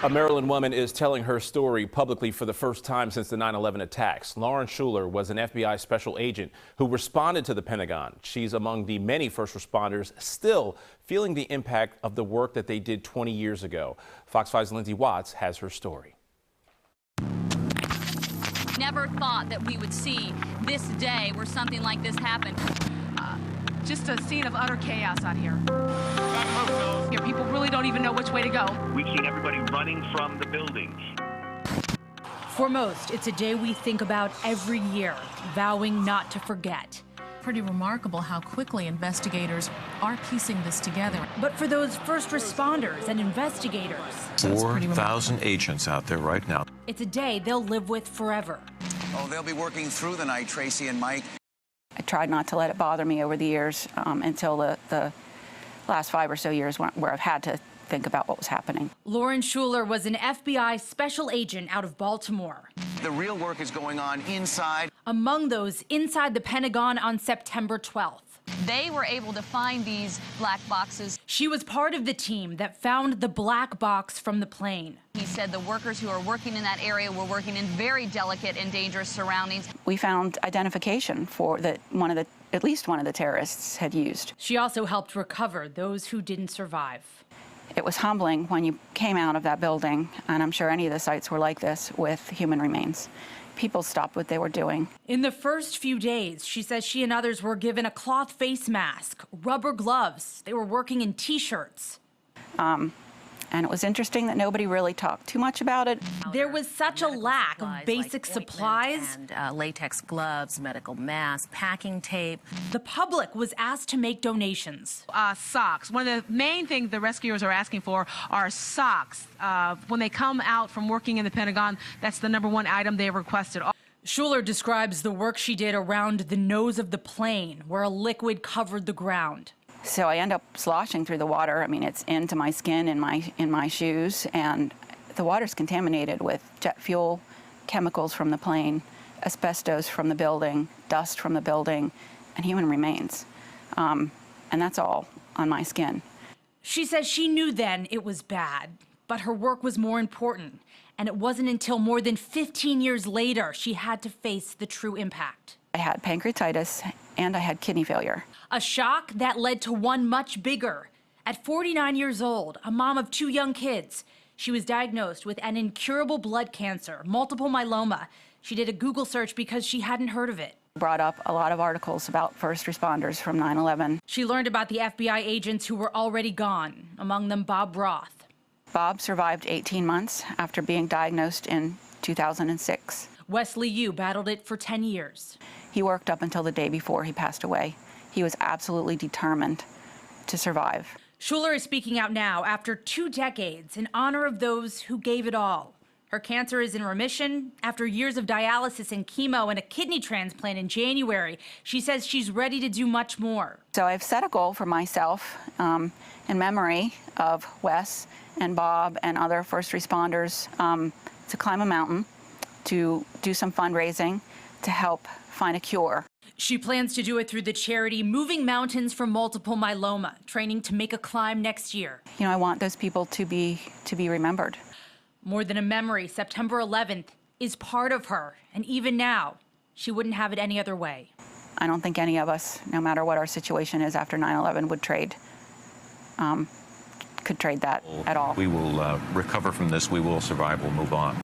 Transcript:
A Maryland woman is telling her story publicly for the first time since the 9/11 attacks. Lauren Schuler was an FBI special agent who responded to the Pentagon. She's among the many first responders still feeling the impact of the work that they did 20 years ago. Fox 5's Lindsay Watts has her story. Never thought that we would see this day where something like this happened. Just a scene of utter chaos out here. People really don't even know which way to go. We've seen everybody running from the buildings. For most, it's a day we think about every year, vowing not to forget. Pretty remarkable how quickly investigators are piecing this together. But for those first responders and investigators, 4,000 agents out there right now. It's a day they'll live with forever. Oh, they'll be working through the night, Tracy and Mike. I tried not to let it bother me over the years until the last 5 or so years where I've had to think about what was happening. Lauren Schuler was an FBI special agent out of Baltimore. The real work is going on inside. Among those inside the Pentagon on September 12th. They were able to find these black boxes. She was part of the team that found the black box from the plane. He said the workers who are working in that area were working in very delicate and dangerous surroundings. We found identification for that at least one of the terrorists had used. She also helped recover those who didn't survive. It was humbling when you came out of that building, and I'm sure any of the sites were like this, with human remains. People stopped what they were doing. In the first few days, she says she and others were given a cloth face mask, rubber gloves. They were working in T-shirts. And it was interesting that nobody really talked too much about it. There was such a lack of basic supplies. And latex gloves, medical masks, packing tape. The public was asked to make donations. Socks. One of the main things the rescuers are asking for are socks. When they come out from working in the Pentagon, that's the #1 item they have requested. Schuler describes the work she did around the nose of the plane, where a liquid covered the ground. So I end up sloshing through the water. I mean, it's into my skin, in my shoes, and the water's contaminated with jet fuel, chemicals from the plane, asbestos from the building, dust from the building, and human remains. And that's all on my skin. She says she knew then it was bad, but her work was more important. And it wasn't until more than 15 years later she had to face the true impact. I had pancreatitis and I had kidney failure. A shock that led to one much bigger. At 49 years old, a mom of 2 young kids, she was diagnosed with an incurable blood cancer, multiple myeloma. She did a Google search because she hadn't heard of it. Brought up a lot of articles about first responders from 9/11. She learned about the FBI agents who were already gone, among them Bob Roth. Bob survived 18 months after being diagnosed in 2006. Wesley Yu battled it for 10 years. He worked up until the day before he passed away. He was absolutely determined to survive. Schuler is speaking out now after 2 decades in honor of those who gave it all. Her cancer is in remission. After years of dialysis and chemo and a kidney transplant in January, she says she's ready to do much more. So I've set a goal for myself in memory of Wes and Bob and other first responders to climb a mountain, to do some fundraising, to help find a cure. She plans to do it through the charity Moving Mountains for Multiple Myeloma, training to make a climb next year. You know, I want those people to be remembered. More than a memory, September 11th is part of her, and even now, she wouldn't have it any other way. I don't think any of us, no matter what our situation is after 9/11, could trade that at all. We will recover from this. We will survive. We'll move on.